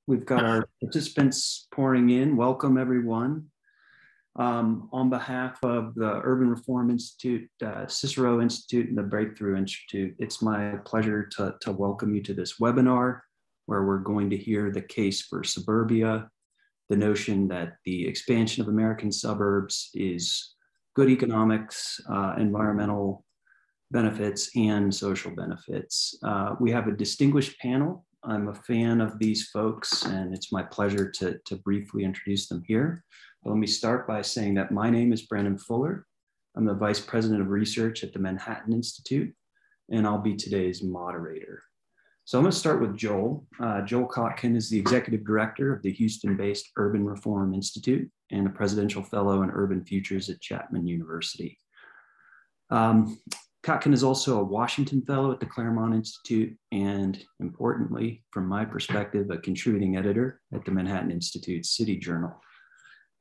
We've got our participants pouring in. Welcome, everyone. On behalf of the Urban Reform Institute, Cicero Institute, and the Breakthrough Institute, it's my pleasure to welcome you to this webinar where we're going to hear the case for suburbia, the notion that the expansion of American suburbs is good economics, environmental benefits, and social benefits. We have a distinguished panel. I'm a fan of these folks, and it's my pleasure to briefly introduce them here. But let me start by saying that my name is Brandon Fuller. I'm the Vice President of Research at the Manhattan Institute, and I'll be today's moderator. So I'm going to start with Joel. Joel Kotkin is the Executive Director of the Houston-based Urban Reform Institute and a Presidential Fellow in Urban Futures at Chapman University. Kotkin is also a Washington Fellow at the Claremont Institute and, importantly, from my perspective, a contributing editor at the Manhattan Institute's City Journal.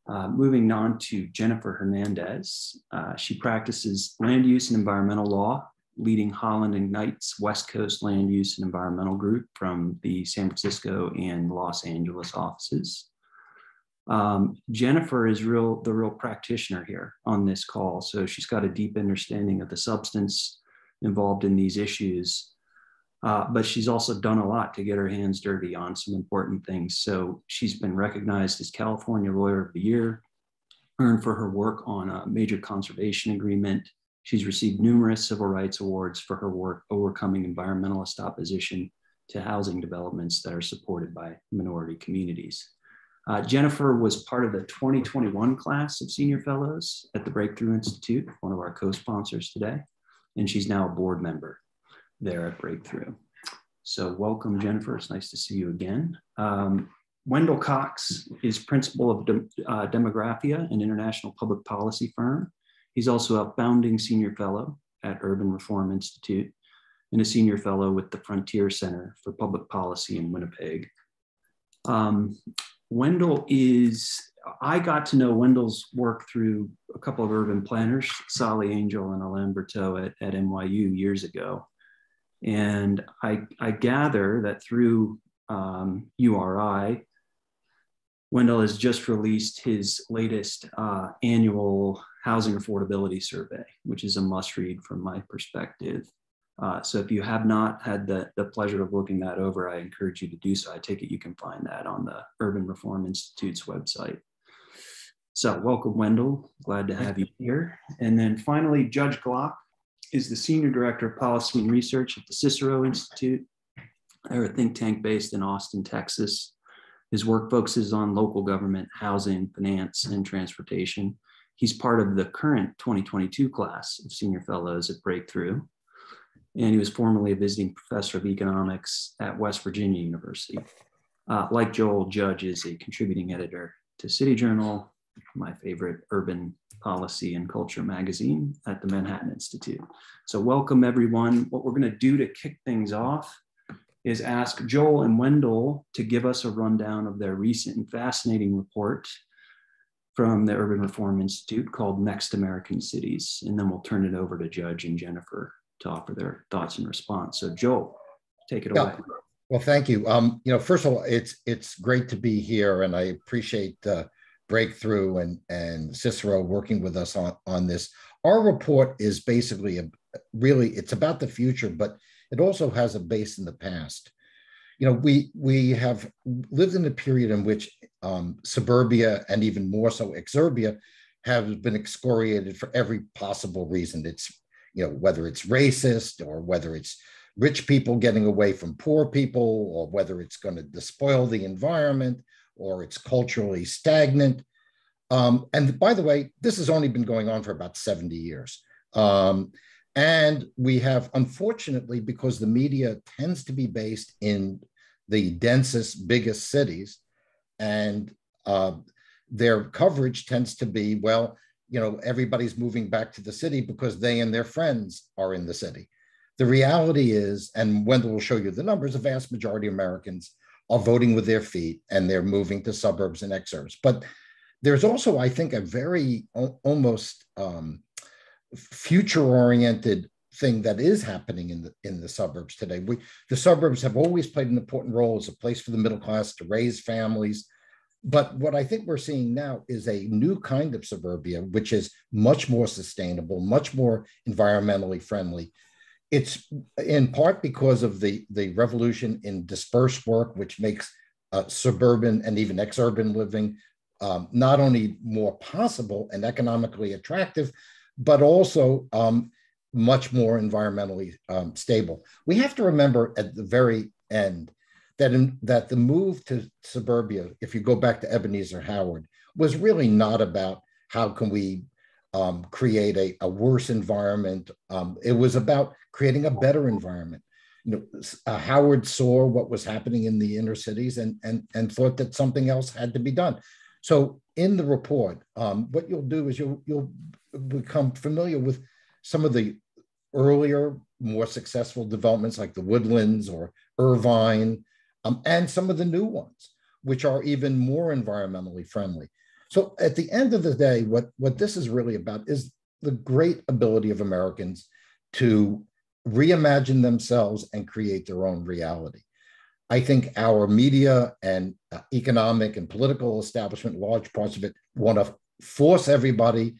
Moving on to Jennifer Hernandez. She practices land use and environmental law, leading Holland and Knight's West Coast Land Use and Environmental Group from the San Francisco and Los Angeles offices. Jennifer is the real practitioner here on this call. So she's got a deep understanding of the substance involved in these issues, but she's also done a lot to get her hands dirty on some important things. So she's been recognized as California Lawyer of the Year, earned for her work on a major conservation agreement. She's received numerous civil rights awards for her work overcoming environmentalist opposition to housing developments that are supported by minority communities. Jennifer was part of the 2021 class of senior fellows at the Breakthrough Institute, one of our co-sponsors today, and she's now a board member there at Breakthrough. So welcome, Jennifer. It's nice to see you again. Wendell Cox is principal of Demographia, an international public policy firm. He's also a founding senior fellow at Urban Reform Institute and a senior fellow with the Frontier Center for Public Policy in Winnipeg. I got to know Wendell's work through a couple of urban planners, Sally Angel and Alain Berteau at NYU years ago. And I gather that through URI, Wendell has just released his latest annual housing affordability survey, which is a must read from my perspective. So if you have not had the pleasure of looking that over, I encourage you to do so. I take it you can find that on the Urban Reform Institute's website. So welcome, Wendell. Glad to have you here. And then finally, Judge Glock is the Senior Director of Policy and Research at the Cicero Institute. They're a think tank based in Austin, Texas. His work focuses on local government, housing, finance, and transportation. He's part of the current 2022 class of senior fellows at Breakthrough. And he was formerly a visiting professor of economics at West Virginia University. Like Joel, Judge is a contributing editor to City Journal, my favorite urban policy and culture magazine at the Manhattan Institute. So welcome, everyone. What we're going to do to kick things off is ask Joel and Wendell to give us a rundown of their recent and fascinating report from the Urban Reform Institute called Next American Cities. And then we'll turn it over to Judge and Jennifer to offer their thoughts and response. So Joel, take it away. Well, thank you. First of all, it's great to be here, and I appreciate Breakthrough and Cicero working with us on this. Our report is basically it's about the future, but it also has a base in the past. We have lived in a period in which suburbia and even more so exurbia have been excoriated for every possible reason. It's whether it's racist or whether it's rich people getting away from poor people, or whether it's going to despoil the environment, or it's culturally stagnant. And by the way, this has only been going on for about 70 years. And we have, unfortunately, because the media tends to be based in the densest, biggest cities, and their coverage tends to be, everybody's moving back to the city because they and their friends are in the city. The reality is, and Wendell will show you the numbers, a vast majority of Americans are voting with their feet and they're moving to suburbs and exurbs. But there's also, I think, a very almost future-oriented thing that is happening in the suburbs today. The suburbs have always played an important role as a place for the middle class to raise families. But what I think we're seeing now is a new kind of suburbia, which is much more sustainable, much more environmentally friendly. It's in part because of the revolution in dispersed work, which makes suburban and even exurban living not only more possible and economically attractive, but also much more environmentally stable. We have to remember at the very end that the move to suburbia, if you go back to Ebenezer Howard, was really not about how can we create a worse environment. It was about creating a better environment. Howard saw what was happening in the inner cities and thought that something else had to be done. So in the report, what you'll do is you'll become familiar with some of the earlier, more successful developments like the Woodlands or Irvine, and some of the new ones, which are even more environmentally friendly. So at the end of the day, what this is really about is the great ability of Americans to reimagine themselves and create their own reality. I think our media and economic and political establishment, large parts of it, want to force everybody,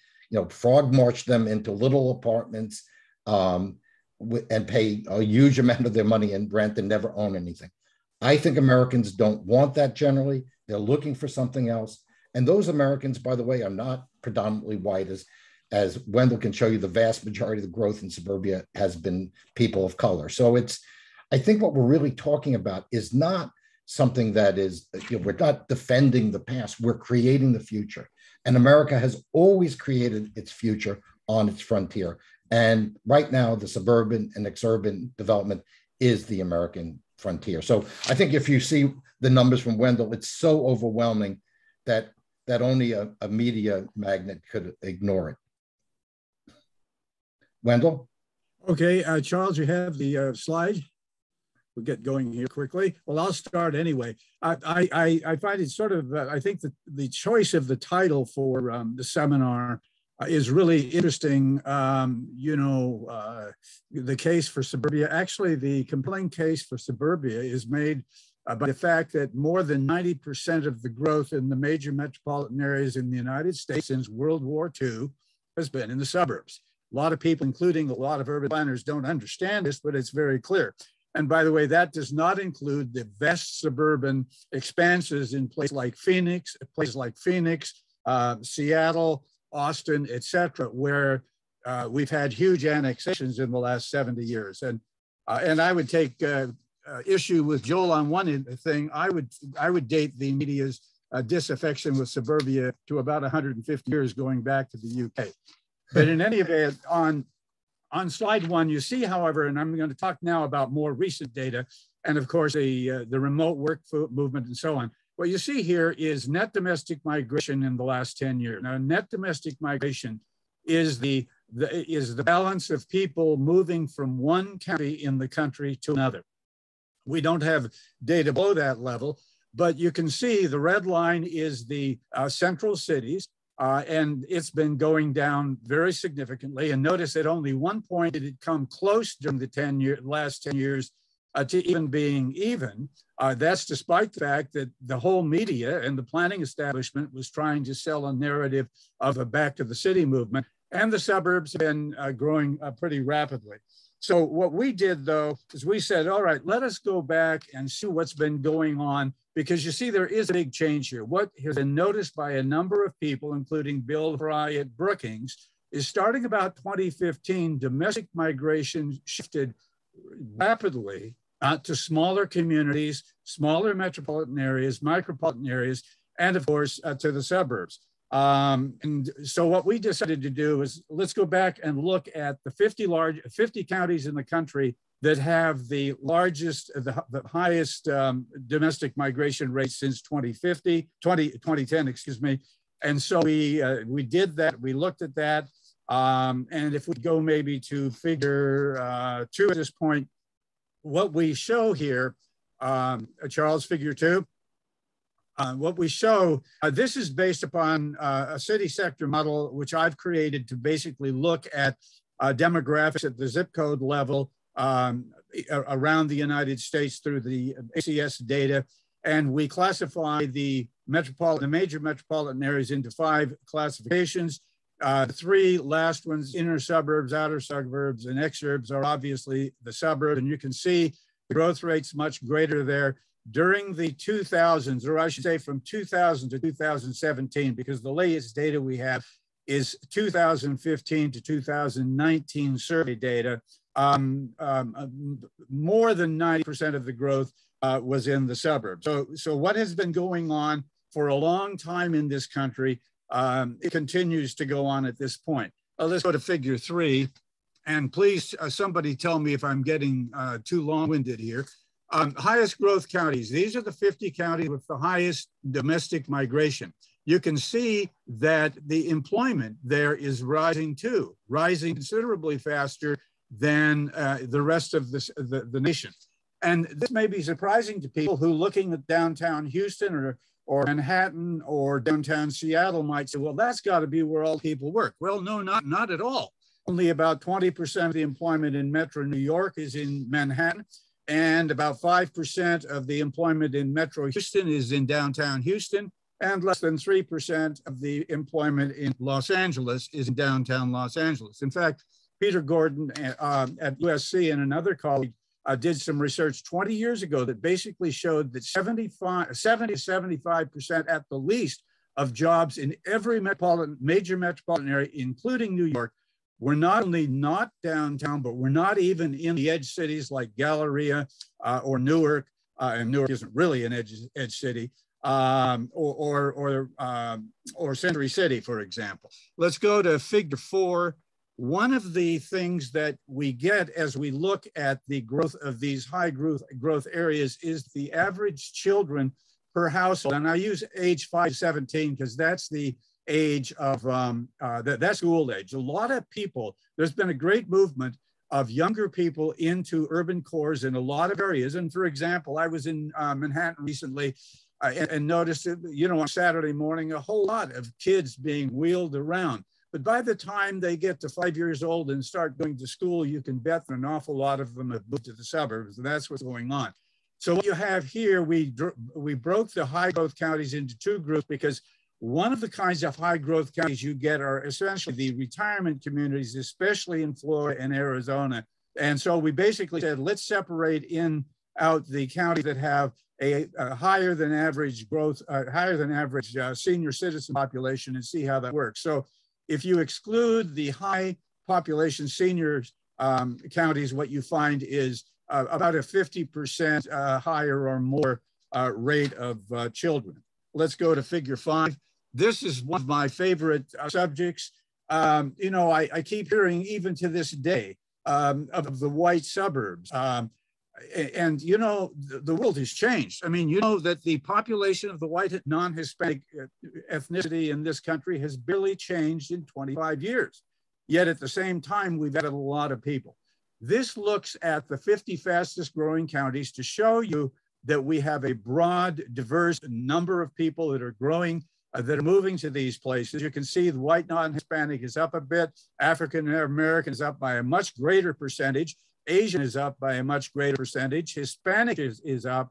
frog march them into little apartments and pay a huge amount of their money in rent and never own anything. I think Americans don't want that generally. They're looking for something else. And those Americans, by the way, are not predominantly white, as Wendell can show you. The vast majority of the growth in suburbia has been people of color. So I think what we're really talking about is not something that is, we're not defending the past, we're creating the future. And America has always created its future on its frontier. And right now, the suburban and exurban development is the American frontier. So I think if you see the numbers from Wendell, it's so overwhelming that only a media magnet could ignore it. Wendell? Okay, Charles, you have the slide. We'll get going here quickly. Well, I'll start anyway. I find it sort of, I think that the choice of the title for the seminar is really interesting. The case for suburbia, actually the compelling case for suburbia is made by the fact that more than 90% of the growth in the major metropolitan areas in the United States since World War II has been in the suburbs. A lot of people, including a lot of urban planners, don't understand this, but it's very clear. And by the way, that does not include the vast suburban expanses in places like Phoenix, Seattle, Austin, et cetera, where we've had huge annexations in the last 70 years. And I would take issue with Joel on one thing. I would date the media's disaffection with suburbia to about 150 years going back to the UK. But in any event, on slide one, you see, however, and I'm going to talk now about more recent data, and of course, the remote work movement and so on. What you see here is net domestic migration in the last 10 years. Now, net domestic migration is the balance of people moving from one county in the country to another. We don't have data below that level, but you can see the red line is the central cities, and it's been going down very significantly. And notice at only one point did it come close during the last 10 years to even being even. That's despite the fact that the whole media and the planning establishment was trying to sell a narrative of a back to the city movement, and the suburbs have been growing pretty rapidly. So what we did, though, is we said, all right, let us go back and see what's been going on, because you see there is a big change here. What has been noticed by a number of people, including Bill Fry at Brookings, is starting about 2015, domestic migration shifted rapidly to smaller communities, smaller metropolitan areas, micropolitan areas, and of course, to the suburbs. And so what we decided to do is let's go back and look at the 50 counties in the country that have the largest, the highest domestic migration rates since 2010, excuse me. And so we did that, we looked at that. And if we go maybe to figure 2 at this point, what we show here, Charles, figure 2, what we show, this is based upon a city sector model, which I've created to basically look at demographics at the zip code level around the United States through the ACS data. And we classify the major metropolitan areas into 5 classifications. The 3 last ones, inner suburbs, outer suburbs, and exurbs, are obviously the suburbs. And you can see the growth rate's much greater there. During the 2000s, or I should say from 2000 to 2017, because the latest data we have is 2015 to 2019 survey data, more than 90% of the growth was in the suburbs. So what has been going on for a long time in this country, it continues to go on at this point. Let's go to figure 3. And please, somebody tell me if I'm getting too long-winded here. Highest growth counties. These are the 50 counties with the highest domestic migration. You can see that the employment there is rising too, rising considerably faster than the rest of the nation. And this may be surprising to people who, looking at downtown Houston or Manhattan or downtown Seattle, might say, well, that's got to be where all people work. Well, no, not at all. Only about 20% of the employment in Metro New York is in Manhattan, and about 5% of the employment in Metro Houston is in downtown Houston, and less than 3% of the employment in Los Angeles is in downtown Los Angeles. In fact, Peter Gordon at USC and another colleague did some research 20 years ago that basically showed that 70 to 75% at the least of jobs in every major metropolitan area, including New York, were not only not downtown, but were not even in the edge cities like Galleria or Newark, and Newark isn't really an edge city, or Century City, for example. Let's go to figure 4. One of the things that we get as we look at the growth of these high growth areas is the average children per household. And I use age 5 to 17 because that's the age of, that's school age. A lot of people, there's been a great movement of younger people into urban cores in a lot of areas. And for example, I was in Manhattan recently and noticed, on Saturday morning, a whole lot of kids being wheeled around. But by the time they get to 5 years old and start going to school, you can bet an awful lot of them have moved to the suburbs, and that's what's going on. So what you have here, we broke the high growth counties into 2 groups because one of the kinds of high growth counties you get are essentially the retirement communities, especially in Florida and Arizona. And so we basically said, let's separate out the counties that have a higher than average growth, higher than average senior citizen population, and see how that works. So if you exclude the high population seniors counties, what you find is about a 50% higher or more rate of children. Let's go to figure 5. This is one of my favorite subjects. I keep hearing, even to this day, of the white suburbs. And the world has changed. I mean, that the population of the white non-Hispanic ethnicity in this country has barely changed in 25 years. Yet at the same time, we've added a lot of people. This looks at the 50 fastest growing counties to show you that we have a broad, diverse number of people that are growing, that are moving to these places. You can see the white non-Hispanic is up a bit. African American is up by a much greater percentage. Asian is up by a much greater percentage. Hispanic is up,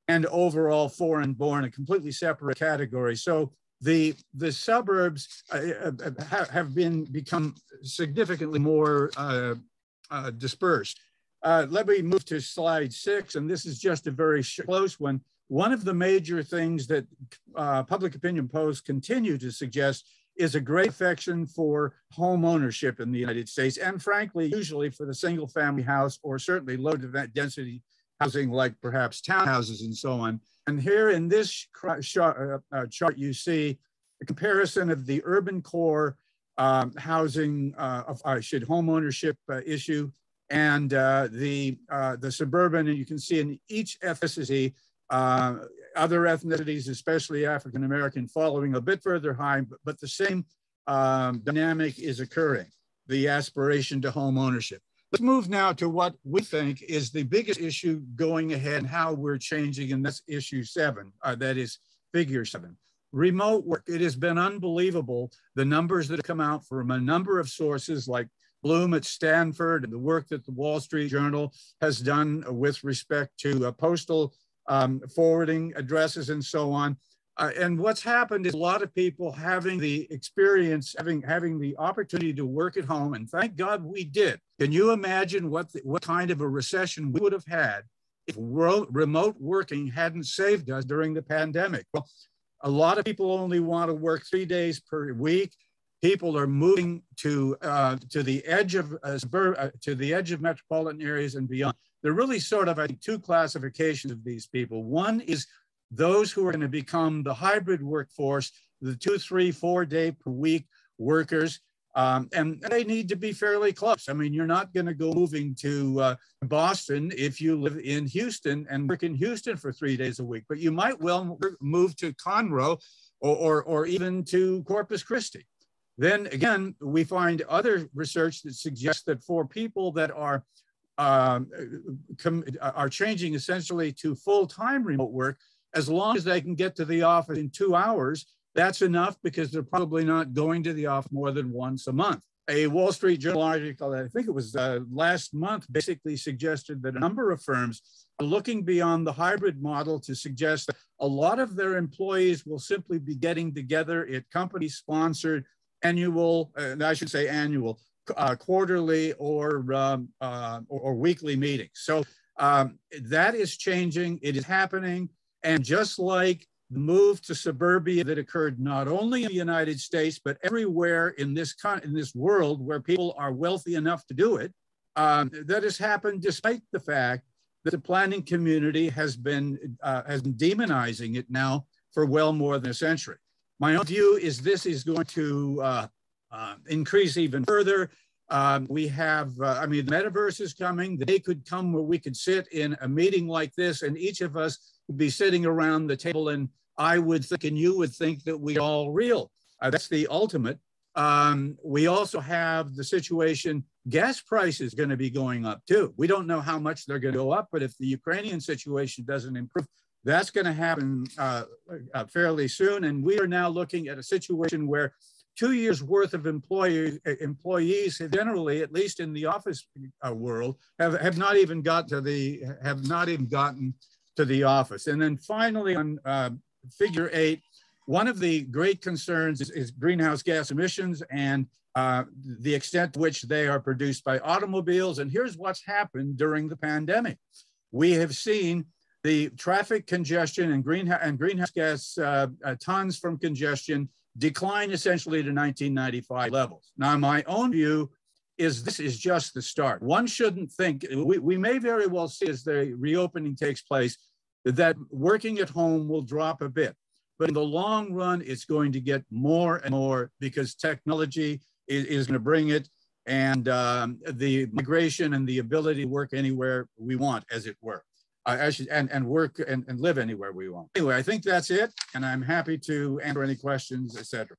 and overall foreign born, a completely separate category. So the suburbs have become significantly more dispersed. Let me move to slide 6, and this is just a very close one. One of the major things that public opinion polls continue to suggest is a great affection for home ownership in the United States, and frankly, usually for the single family house, or certainly low density housing like perhaps townhouses and so on. And here in this chart, you see a comparison of the urban core housing, home ownership issue, and the suburban, and you can see in each ethnicity, other ethnicities, especially African American, following a bit further high, but the same dynamic is occurring, the aspiration to home ownership. Let's move now to what we think is the biggest issue going ahead and how we're changing, and that's issue 7, that is figure 7. Remote work. It has been unbelievable, the numbers that have come out from a number of sources like Bloom at Stanford and the work that the Wall Street Journal has done with respect to postal forwarding addresses and so on. And what's happened is a lot of people having the experience, having the opportunity to work at home, and thank God we did. Can you imagine what kind of a recession we would have had if remote working hadn't saved us during the pandemic? Well, a lot of people only want to work 3 days per week. People are moving to the edge of metropolitan areas and beyond. There are really sort of, I think, two classifications of these people. One is those who are going to become the hybrid workforce, the 2, 3, 4 day per week workers, and they need to be fairly close. I mean, you're not going to go moving to Boston if you live in Houston and work in Houston for 3 days a week, but you might well move to Conroe or even to Corpus Christi. Then again, we find other research that suggests that for people that are changing essentially to full-time remote work, as long as they can get to the office in 2 hours, that's enough because they're probably not going to the office more than once a month. A Wall Street Journal article, I think it was last month, basically suggested that a number of firms are looking beyond the hybrid model to suggest that a lot of their employees will simply be getting together at company-sponsored quarterly or weekly meetings. So that is changing. It is happening. And just like the move to suburbia that occurred not only in the United States, but everywhere in this world where people are wealthy enough to do it, that has happened despite the fact that the planning community has been demonizing it now for well more than a century. My own view is this is going to increase even further. We have, I mean, the metaverse is coming. The day could come where we could sit in a meeting like this and each of us would be sitting around the table and I would think and you would think that we're all real. That's the ultimate. We also have the situation, gas prices are going to be going up too. We don't know how much they're going to go up, but if the Ukrainian situation doesn't improve, that's going to happen fairly soon. And we are now looking at a situation where 2 years worth of employees generally, at least in the office world, have not even gotten to the office. And then finally on figure 8, one of the great concerns is greenhouse gas emissions and the extent to which they are produced by automobiles. And here's what's happened during the pandemic. We have seen the traffic congestion and greenhouse gas tons from congestion decline essentially to 1995 levels. Now, my own view is this is just the start. One shouldn't think, we may very well see as the reopening takes place, that working at home will drop a bit. But in the long run, it's going to get more and more because technology is going to bring it, and the migration and the ability to work anywhere we want, as it were. And work and live anywhere we want. Anyway, I think that's it, and I'm happy to answer any questions, etc.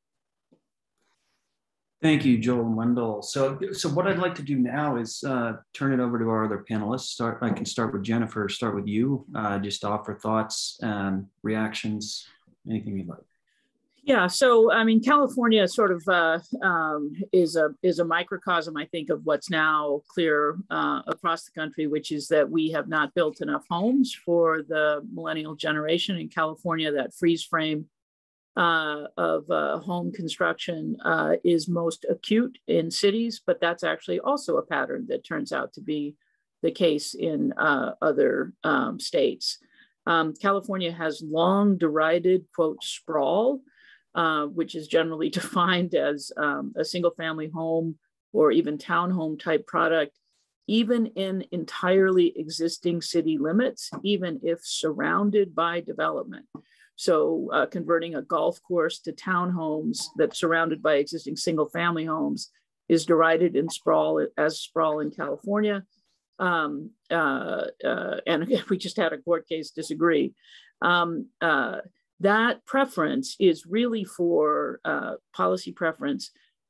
Thank you, Joel and Wendell. So what I'd like to do now is turn it over to our other panelists. I can start with Jennifer, start with you, just offer thoughts, reactions, anything you'd like. Yeah, so I mean, California sort of is a microcosm, I think, of what's now clear across the country, which is that we have not built enough homes for the millennial generation in California. That freeze frame of home construction is most acute in cities, but that's actually also a pattern that turns out to be the case in other states. California has long derided, quote, sprawl, which is generally defined as a single family home or even townhome type product, even in entirely existing city limits, even if surrounded by development. So converting a golf course to townhomes that's surrounded by existing single family homes is derided in sprawl as sprawl in California. And we just had a court case disagree. That preference is really for policy preference,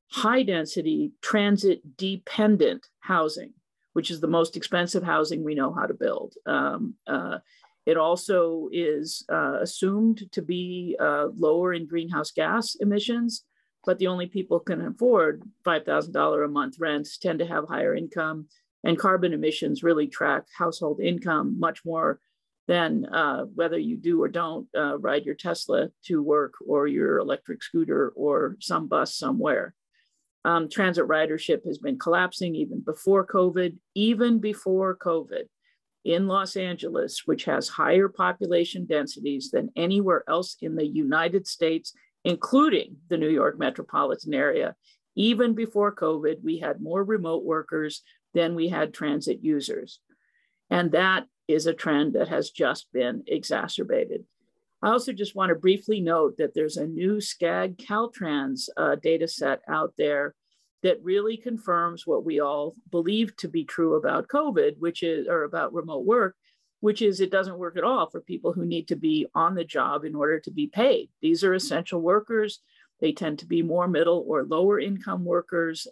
high density, transit dependent housing, which is the most expensive housing we know how to build. It also is assumed to be lower in greenhouse gas emissions but the only people who can afford $5,000 a month rents tend to have higher income, and carbon emissions really track household income much more than whether you do or don't ride your Tesla to work or your electric scooter or some bus somewhere. Transit ridership has been collapsing even before COVID. In Los Angeles, which has higher population densities than anywhere else in the United States, including the New York metropolitan area, even before COVID, we had more remote workers than we had transit users. And that is a trend that has just been exacerbated. I also just want to briefly note that there's a new SCAG Caltrans data set out there that really confirms what we all believe to be true about COVID, or about remote work, which is it doesn't work at all for people who need to be on the job in order to be paid. These are essential workers. They tend to be more middle or lower income workers.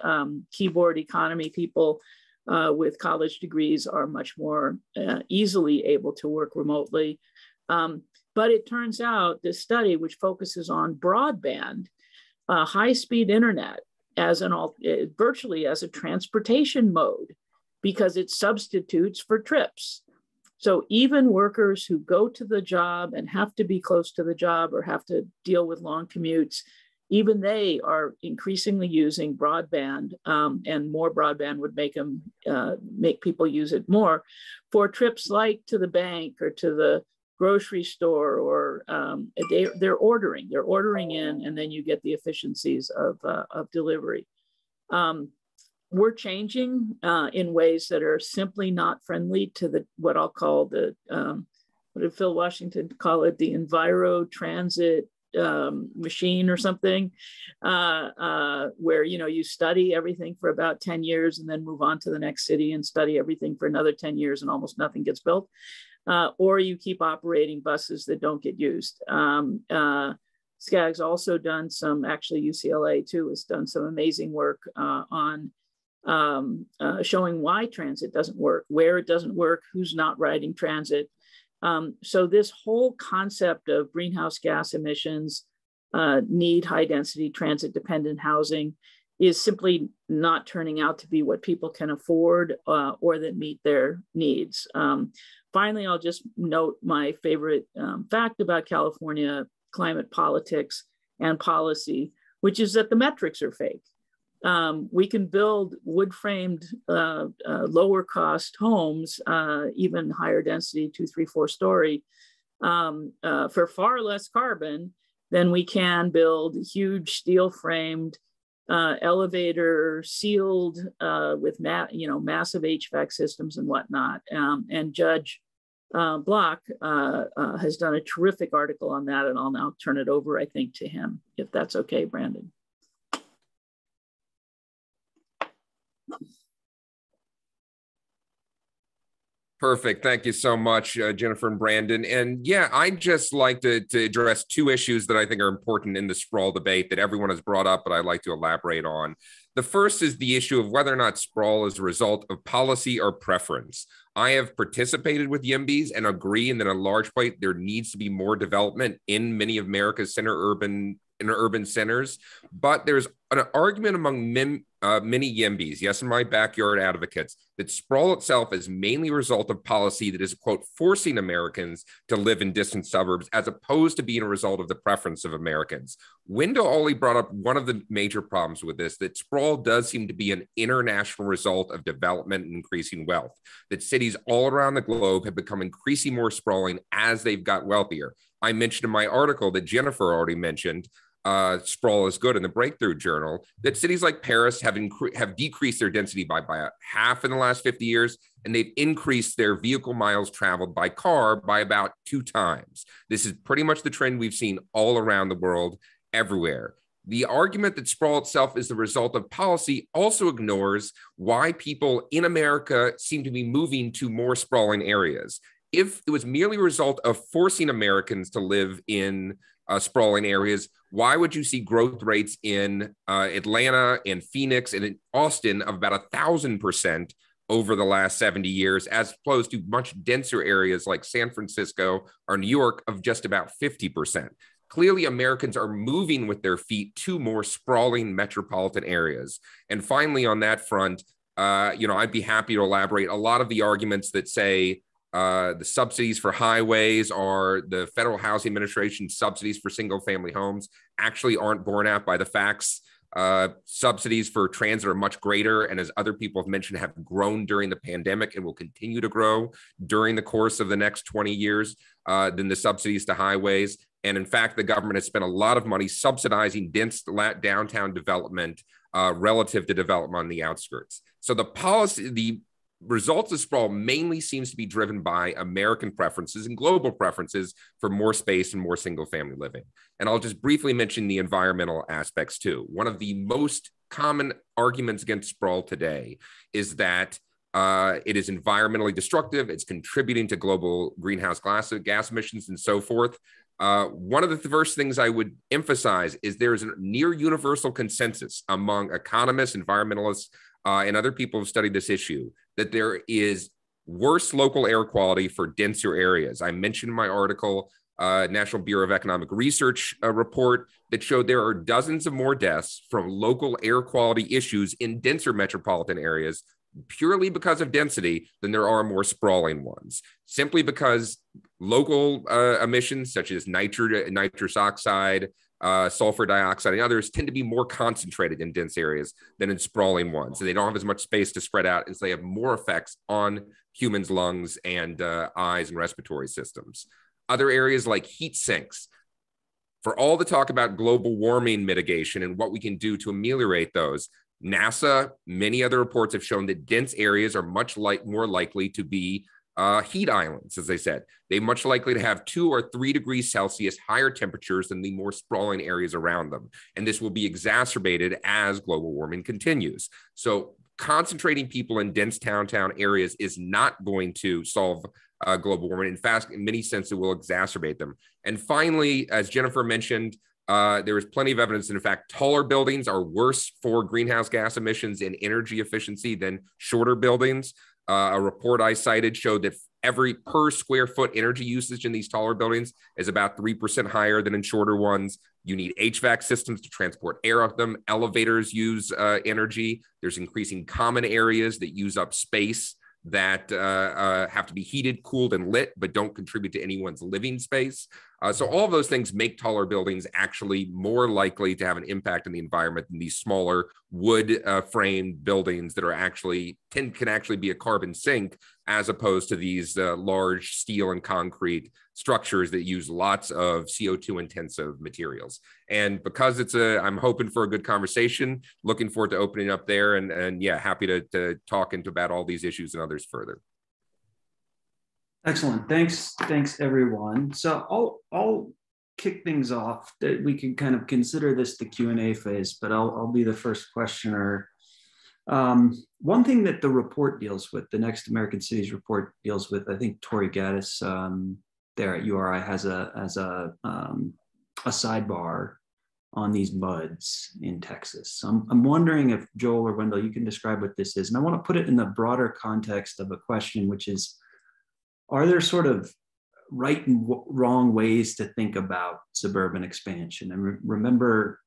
Keyboard economy people with college degrees are much more easily able to work remotely. But it turns out this study, which focuses on broadband, high-speed internet, virtually as a transportation mode, because it substitutes for trips. So even workers who go to the job and have to be close to the job or have to deal with long commutes, even they are increasingly using broadband, and more broadband would make people use it more for trips like to the bank or to the grocery store, or they're ordering in, and then you get the efficiencies of delivery. We're changing in ways that are simply not friendly to what I'll call what did Phil Washington call it? The enviro transit machine or something, where you study everything for about 10 years and then move on to the next city and study everything for another 10 years and almost nothing gets built. Or you keep operating buses that don't get used. SCAG's also done some, actually UCLA too, has done some amazing work on showing why transit doesn't work, where it doesn't work, who's not riding transit. So this whole concept of greenhouse gas emissions, need high density transit dependent housing is simply not turning out to be what people can afford or that meet their needs. Finally, I'll just note my favorite fact about California climate politics and policy, which is that the metrics are fake. We can build wood-framed, lower-cost homes, even higher density, 2, 3, 4-story, for far less carbon than we can build huge steel-framed, elevator sealed with massive HVAC systems and whatnot. And Judge Block has done a terrific article on that, and I'll now turn it over, I think, to him, if that's okay, Brandon. Perfect. Thank you so much, Jennifer and Brandon. And yeah, I'd just like to address two issues that I think are important in the sprawl debate that everyone has brought up, but I'd like to elaborate on. The first is the issue of whether or not sprawl is a result of policy or preference. I have participated with YIMBYs and agree that in a large part there needs to be more development in many of America's urban centers, but there's an argument among many YIMBYs, yes, in my backyard advocates, that sprawl itself is mainly a result of policy that is, quote, forcing Americans to live in distant suburbs as opposed to being a result of the preference of Americans. Wendell Ollie brought up one of the major problems with this, that sprawl does seem to be an international result of development and increasing wealth, that cities all around the globe have become increasingly more sprawling as they've got wealthier. I mentioned in my article that Jennifer already mentioned, Sprawl is Good in the Breakthrough Journal, that cities like Paris have decreased their density by half in the last 50 years, and they've increased their vehicle miles traveled by car by about 2 times. This is pretty much the trend we've seen all around the world, everywhere. The argument that sprawl itself is the result of policy also ignores why people in America seem to be moving to more sprawling areas. If it was merely a result of forcing Americans to live in sprawling areas, why would you see growth rates in Atlanta and Phoenix and in Austin of about 1,000% over the last 70 years, as opposed to much denser areas like San Francisco or New York of just about 50%? clearly Americans are moving with their feet to more sprawling metropolitan areas. And finally, on that front, I'd be happy to elaborate. A lot of the arguments that say the subsidies for highways are the Federal Housing Administration subsidies for single family homes actually aren't borne out by the facts. Subsidies for transit are much greater, and as other people have mentioned, have grown during the pandemic and will continue to grow during the course of the next 20 years than the subsidies to highways. And in fact, the government has spent a lot of money subsidizing dense downtown development relative to development on the outskirts. So the results of sprawl mainly seems to be driven by American preferences and global preferences for more space and more single family living. And I'll just briefly mention the environmental aspects too. One of the most common arguments against sprawl today is that it is environmentally destructive. It's contributing to global greenhouse gas emissions and so forth. One of the first things I would emphasize is there is a near universal consensus among economists, environmentalists, and other people who have studied this issue that there is worse local air quality for denser areas. I mentioned in my article, National Bureau of Economic Research report that showed there are dozens of more deaths from local air quality issues in denser metropolitan areas purely because of density than there are more sprawling ones, simply because local emissions such as nitrous oxide, sulfur dioxide, and others tend to be more concentrated in dense areas than in sprawling ones. So they don't have as much space to spread out, and so they have more effects on humans' lungs and eyes and respiratory systems. Other areas like heat sinks. For all the talk about global warming mitigation and what we can do to ameliorate those, NASA, many other reports have shown that dense areas are more likely to be heat islands, as I said. They're much likely to have 2 or 3 degrees Celsius higher temperatures than the more sprawling areas around them. And this will be exacerbated as global warming continues. So concentrating people in dense downtown areas is not going to solve global warming. In fact, in many senses, it will exacerbate them. And finally, as Jennifer mentioned, there is plenty of evidence that, in fact, taller buildings are worse for greenhouse gas emissions and energy efficiency than shorter buildings. A report I cited showed that every per square foot energy usage in these taller buildings is about 3% higher than in shorter ones. You need HVAC systems to transport air up them. Elevators use energy. There's increasing common areas that use up space that have to be heated, cooled, and lit, but don't contribute to anyone's living space. So all of those things make taller buildings actually more likely to have an impact on the environment than these smaller wood framed buildings that can actually be a carbon sink, as opposed to these large steel and concrete structures that use lots of CO2 intensive materials. And because I'm hoping for a good conversation, looking forward to opening up there, and yeah, happy to talk about all these issues and others further. Excellent. Thanks, everyone. So I'll kick things off. That we can kind of consider this the Q&A phase, but I'll be the first questioner. One thing that the report deals with, the Next American Cities report deals with, I think Tori Gaddis there at URI has a sidebar on these MUDs in Texas. So I'm wondering if Joel or Wendell, you can describe what this is. And I want to put it in the broader context of a question, which is, are there sort of right and wrong ways to think about suburban expansion? And remember,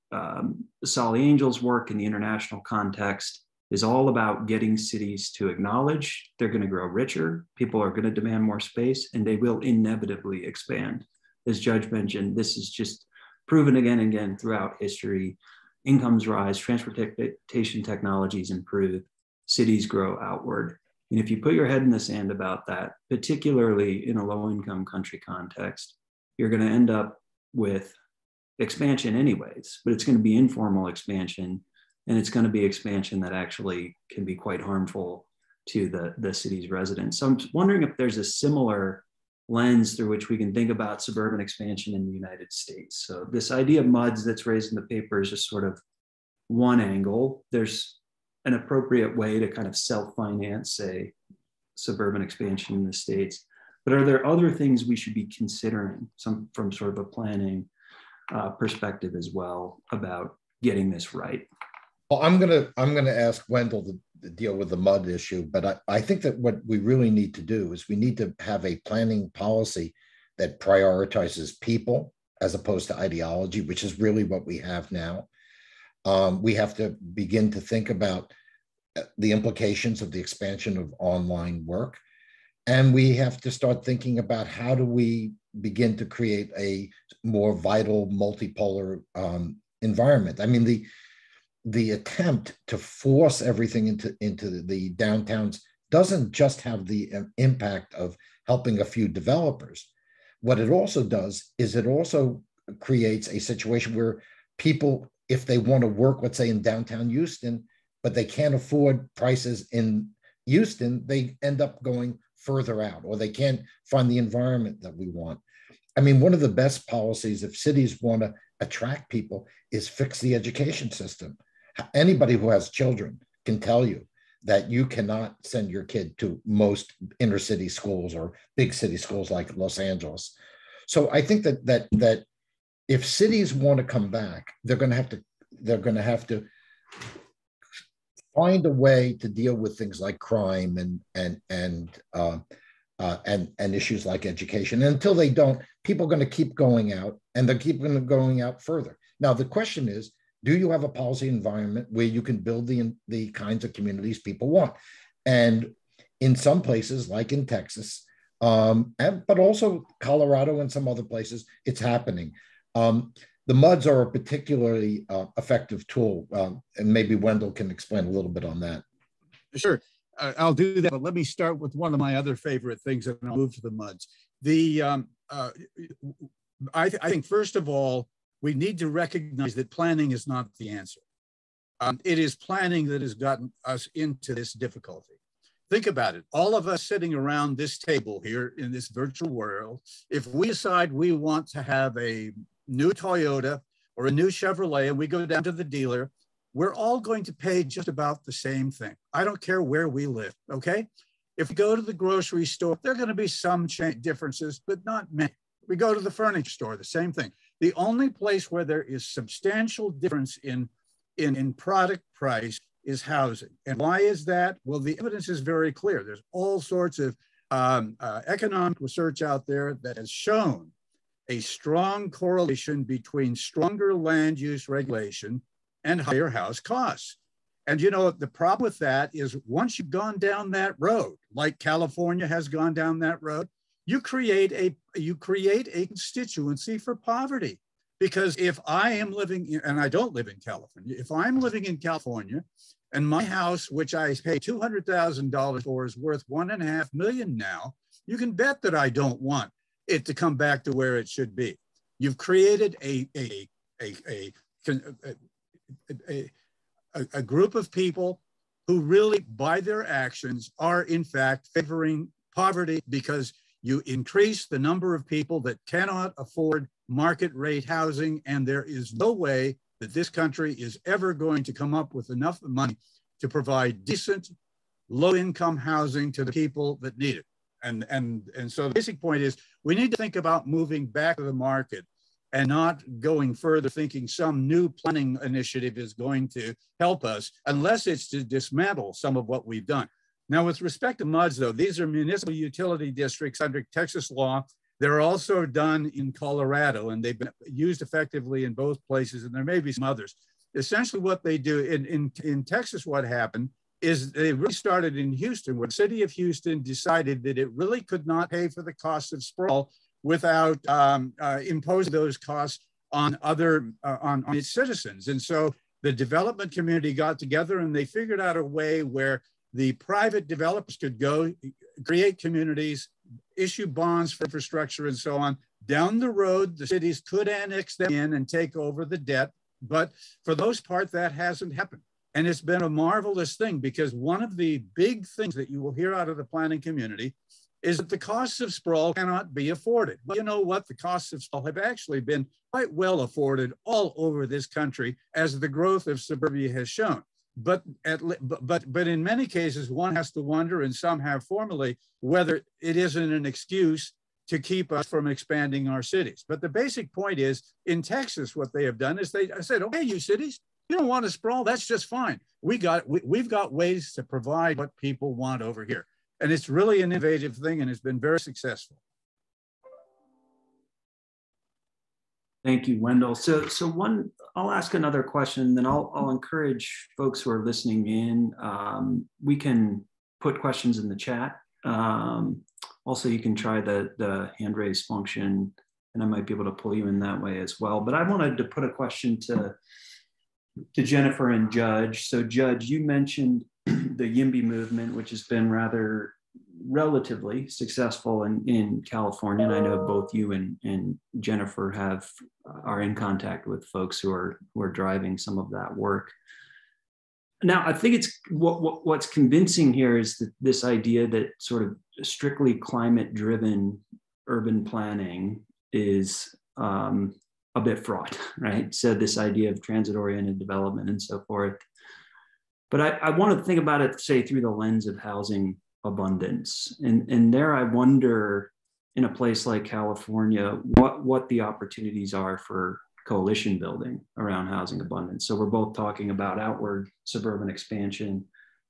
Solly Angel's work in the international context is all about getting cities to acknowledge they're going to grow richer, people are going to demand more space, and they will inevitably expand. As Judge mentioned, this is just proven again and again throughout history. Incomes rise, transportation technologies improve, cities grow outward. And if you put your head in the sand about that, particularly in a low-income country context, you're going to end up with expansion anyways, but it's going to be informal expansion, and it's going to be expansion that actually can be quite harmful to the city's residents. So I'm wondering if there's a similar lens through which we can think about suburban expansion in the United States. So this idea of MUDs that's raised in the paper is just sort of one angle. There's an appropriate way to kind of self-finance, say, suburban expansion in the States. But are there other things we should be considering from sort of a planning perspective as well about getting this right? Well, I'm gonna ask Wendell to deal with the MUD issue, but I think that what we really need to do is we need to have a planning policy that prioritizes people as opposed to ideology, which is really what we have now. We have to begin to think about the implications of the expansion of online work. And we have to start thinking about how do we begin to create a more vital multipolar environment. I mean, the attempt to force everything into the downtowns doesn't just have the impact of helping a few developers. What it also does is it also creates a situation where people, if they want to work, let's say in downtown Houston, but they can't afford prices in Houston, they end up going further out, or they can't find the environment that we want. I mean, one of the best policies if cities want to attract people is fix the education system. Anybody who has children can tell you that you cannot send your kid to most inner city schools or big city schools like Los Angeles. So I think that if cities want to come back, they're going to have to find a way to deal with things like crime and issues like education. And until they don't, people are going to keep going out, and they're keeping going out further. Now the question is, do you have a policy environment where you can build the kinds of communities people want? And in some places, like in Texas, but also Colorado and some other places, it's happening. The MUDs are a particularly effective tool, and maybe Wendell can explain a little bit on that. Sure, I'll do that, but let me start with one of my other favorite things, and I'll move to the MUDs. I think, first of all, we need to recognize that planning is not the answer. It is planning that has gotten us into this difficulty. Think about it. All of us sitting around this table here in this virtual world, if we decide we want to have a new Toyota or a new Chevrolet and we go down to the dealer, we're all going to pay just about the same thing. I don't care where we live, okay? If we go to the grocery store, there are going to be some differences, but not many. We go to the furniture store, the same thing. The only place where there is substantial difference in product price is housing. And why is that? Well, the evidence is very clear. There's all sorts of economic research out there that has shown a strong correlation between stronger land use regulation and higher house costs. And you know, the problem with that is once you've gone down that road, like California has gone down that road, you create a constituency for poverty. Because if I am living, and I don't live in California, if I'm living in California and my house, which I pay $200,000 for, is worth $1.5 million now, you can bet that I don't want it to come back to where it should be. You've created a group of people who really, by their actions, are in fact favoring poverty, because you increase the number of people that cannot afford market rate housing, and there is no way that this country is ever going to come up with enough money to provide decent, low-income housing to the people that need it. And so the basic point is we need to think about moving back to the market and not going further thinking some new planning initiative is going to help us, unless it's to dismantle some of what we've done. Now, with respect to MUDs, though, these are municipal utility districts under Texas law. They're also done in Colorado, and they've been used effectively in both places, and there may be some others. Essentially what they do in Texas, what happened is they really started in Houston, where the city of Houston decided that it really could not pay for the cost of sprawl without imposing those costs on on its citizens. And so the development community got together and they figured out a way where the private developers could go create communities, issue bonds for infrastructure and so on. Down the road, the cities could annex them in and take over the debt. But for the most part, that hasn't happened. And it's been a marvelous thing, because one of the big things that you will hear out of the planning community is that the costs of sprawl cannot be afforded. Well, you know what? The costs of sprawl have actually been quite well afforded all over this country, as the growth of suburbia has shown. But in many cases, one has to wonder, and some have formally, whether it isn't an excuse to keep us from expanding our cities. But the basic point is, in Texas, what they have done is I said, okay, you cities, you don't want to sprawl, that's just fine. We've got ways to provide what people want over here. And it's really an innovative thing, and it's been very successful. Thank you, Wendell. I'll ask another question, then I'll encourage folks who are listening in. We can put questions in the chat. Also, you can try the hand raise function, and I might be able to pull you in that way as well. But I wanted to put a question to Jennifer and Judge. So Judge, you mentioned the YIMBY movement, which has been relatively successful in California. And I know both you and Jennifer are in contact with folks who are driving some of that work. Now, I think it's what's convincing here is that this idea that sort of strictly climate-driven urban planning is a bit fraught, right? So this idea of transit-oriented development and so forth. But I want to think about it, say, through the lens of housing abundance. And there I wonder, in a place like California, what the opportunities are for coalition building around housing abundance. So we're both talking about outward suburban expansion,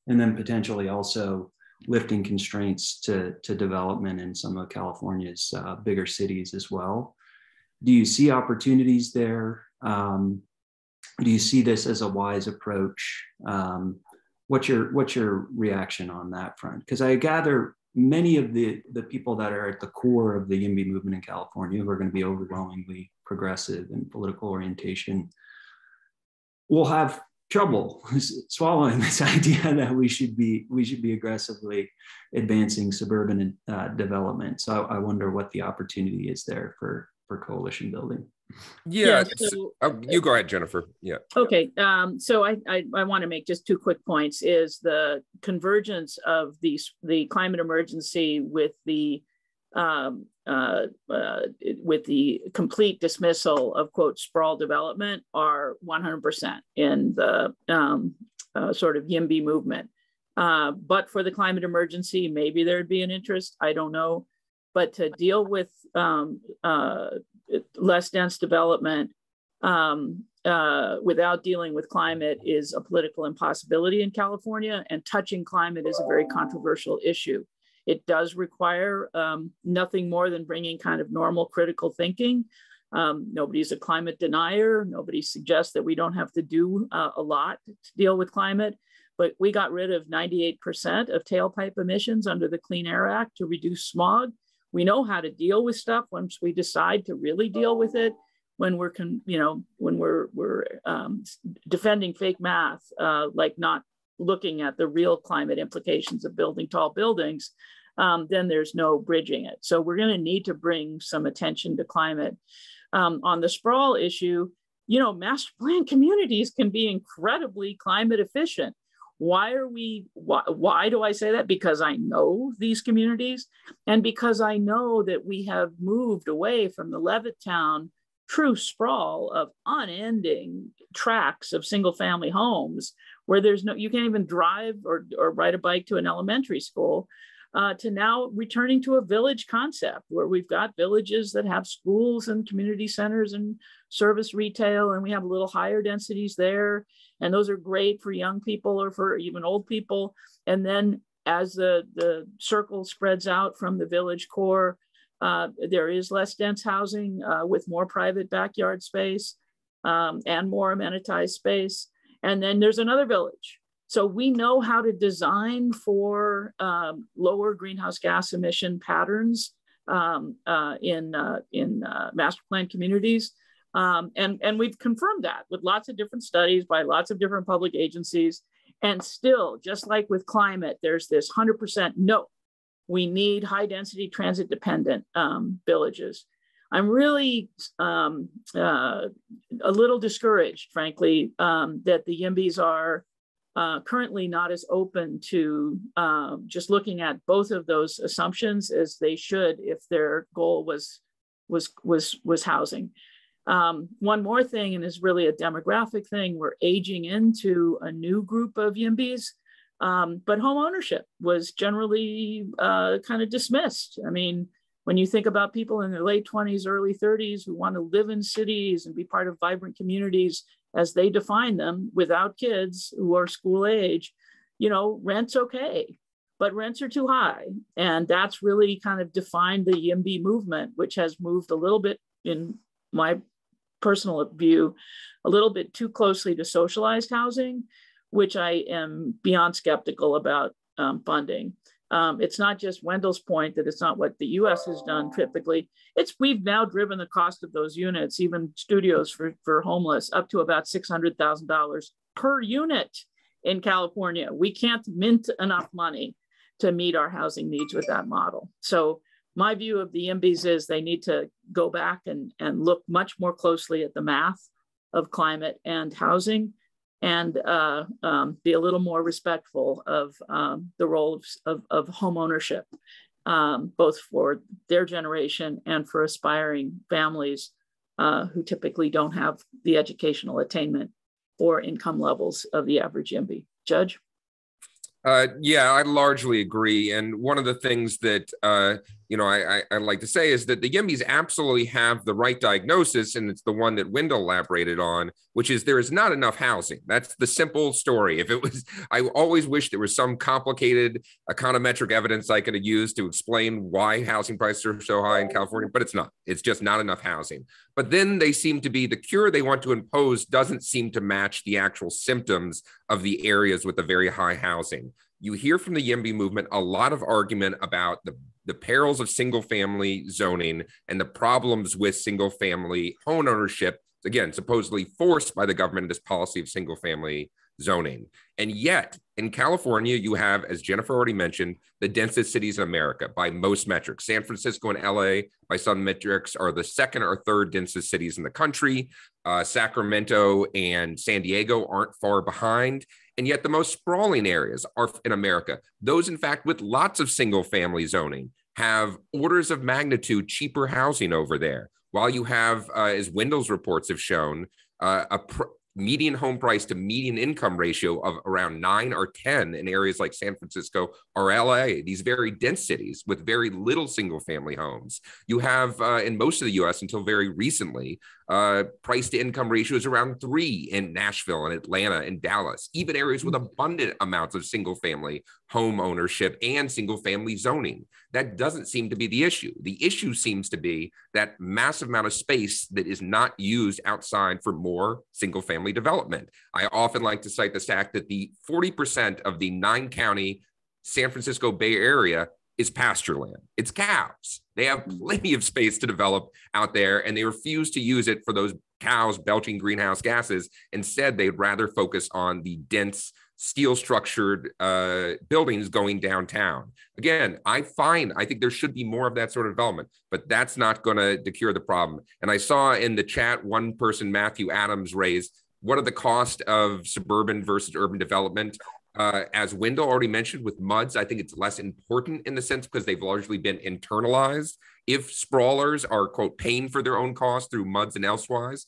and then potentially also lifting constraints to development in some of California's bigger cities as well. Do you see opportunities there? Do you see this as a wise approach? What's your reaction on that front? Because I gather many of the people that are at the core of the YIMBY movement in California, who are going to be overwhelmingly progressive in political orientation, will have trouble swallowing this idea that we should be aggressively advancing suburban development. So I wonder what the opportunity is there for coalition building. Yeah, so, you go ahead, Jennifer. Yeah. Okay. So I want to make just two quick points. Is the convergence of the climate emergency with the complete dismissal of, quote, sprawl development are 100% in the sort of YIMBY movement. But for the climate emergency, maybe there'd be an interest. I don't know. But to deal with less dense development without dealing with climate is a political impossibility in California, and touching climate is a very controversial issue. It does require nothing more than bringing kind of normal critical thinking. Nobody's a climate denier. Nobody suggests that we don't have to do a lot to deal with climate, but we got rid of 98% of tailpipe emissions under the Clean Air Act to reduce smog. We know how to deal with stuff once we decide to really deal with it. When we're, defending fake math, like not looking at the real climate implications of building tall buildings, then there's no bridging it. So we're going to need to bring some attention to climate. On the sprawl issue, master plan communities can be incredibly climate efficient. Why do I say that? Because I know these communities, and because I know that we have moved away from the Levittown true sprawl of unending tracts of single family homes where you can't even drive or ride a bike to an elementary school, to now returning to a village concept where we've got villages that have schools and community centers and service retail, and we have a little higher densities there. And those are great for young people or for even old people. And then as the circle spreads out from the village core, there is less dense housing with more private backyard space and more amenitized space. And then there's another village. So we know how to design for lower greenhouse gas emission patterns in master plan communities. And we've confirmed that with lots of different studies by lots of different public agencies. And still, just like with climate, there's this 100% no, we need high density transit dependent villages. I'm really a little discouraged, frankly, that the YIMBYs are currently not as open to just looking at both of those assumptions as they should if their goal was housing. One more thing, and is really a demographic thing, we're aging into a new group of YIMBYs, but home ownership was generally kind of dismissed. I mean, when you think about people in their late 20s, early 30s who want to live in cities and be part of vibrant communities as they define them without kids who are school age, rent's okay, but rents are too high. And that's really kind of defined the YIMBY movement, which has moved a little bit, in my personal view, a little bit too closely to socialized housing, which I am beyond skeptical about funding. It's not just Wendell's point that it's not what the US has done typically. We've now driven the cost of those units, even studios for homeless, up to about $600,000 per unit in California. We can't mint enough money to meet our housing needs with that model. So my view of the YIMBYs is they need to go back and look much more closely at the math of climate and housing, and be a little more respectful of the role of home ownership, both for their generation and for aspiring families who typically don't have the educational attainment or income levels of the average YIMBY. Judge? Yeah, I largely agree. And one of the things that, I like to say is that the YIMBYs absolutely have the right diagnosis, and it's the one that Wendell elaborated on, which is there is not enough housing. That's the simple story. If it was, I always wish there was some complicated econometric evidence I could have used to explain why housing prices are so high in California, but it's not. It's just not enough housing. But then they seem to be, the cure they want to impose doesn't seem to match the actual symptoms of the areas with the very high housing. You hear from the YIMBY movement a lot of argument about the perils of single family zoning and the problems with single family home ownership, again, supposedly forced by the government, this policy of single family zoning. And yet in California, you have, as Jennifer already mentioned, the densest cities in America by most metrics. San Francisco and LA, by some metrics, are the second or third densest cities in the country. Sacramento and San Diego aren't far behind. And yet the most sprawling areas are in America. Those, in fact, with lots of single family zoning have orders of magnitude cheaper housing over there. While you have, as Wendell's reports have shown, median home price to median income ratio of around 9 or 10 in areas like San Francisco or LA, these very dense cities with very little single family homes. You have in most of the US until very recently, price to income ratios around 3 in Nashville and Atlanta and Dallas, even areas with abundant amounts of single family home ownership and single family zoning. That doesn't seem to be the issue. The issue seems to be that massive amount of space that is not used outside for more single family development. I often like to cite the fact that the 40% of the 9-county San Francisco Bay Area is pasture land. It's cows. They have plenty of space to develop out there, and they refuse to use it for those cows belching greenhouse gases. Instead, they'd rather focus on the dense steel structured buildings going downtown. Again, I think there should be more of that sort of development, but that's not going to cure the problem. And I saw in the chat, one person, Matthew Adams, raised, what are the cost of suburban versus urban development? As Wendell already mentioned with MUDs, I think it's less important in the sense because they've largely been internalized. If sprawlers are, quote, paying for their own costs through MUDs and elsewise,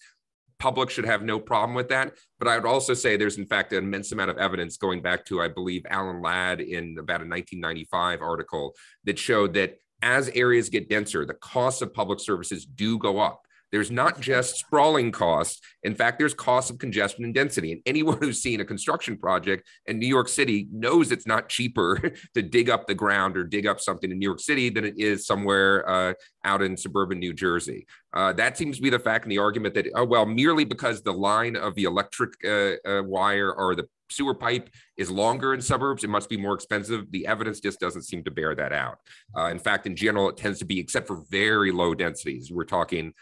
public should have no problem with that. But I would also say there's, in fact, an immense amount of evidence going back to, I believe, Alan Ladd in about a 1995 article that showed that as areas get denser, the costs of public services do go up. There's not just sprawling costs. In fact, there's costs of congestion and density. And anyone who's seen a construction project in New York City knows it's not cheaper to dig up the ground or dig up something in New York City than it is somewhere out in suburban New Jersey. That seems to be the fact in the argument that, oh, well, merely because the line of the electric wire or the sewer pipe is longer in suburbs, it must be more expensive. The evidence just doesn't seem to bear that out. In fact, in general, it tends to be, except for very low densities, we're talking,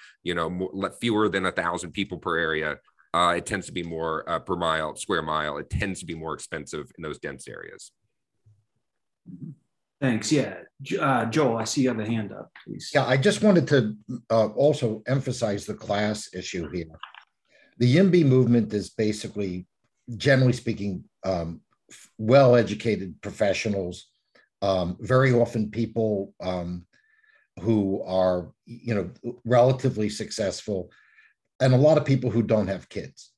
fewer than 1,000 people per area. It tends to be more per square mile. It tends to be more expensive in those dense areas. Thanks. Yeah. Joel, I see you have a hand up, please. Yeah, I just wanted to also emphasize the class issue here. The YIMBY movement is basically, generally speaking, well-educated professionals, very often people who are, relatively successful, and a lot of people who don't have kids.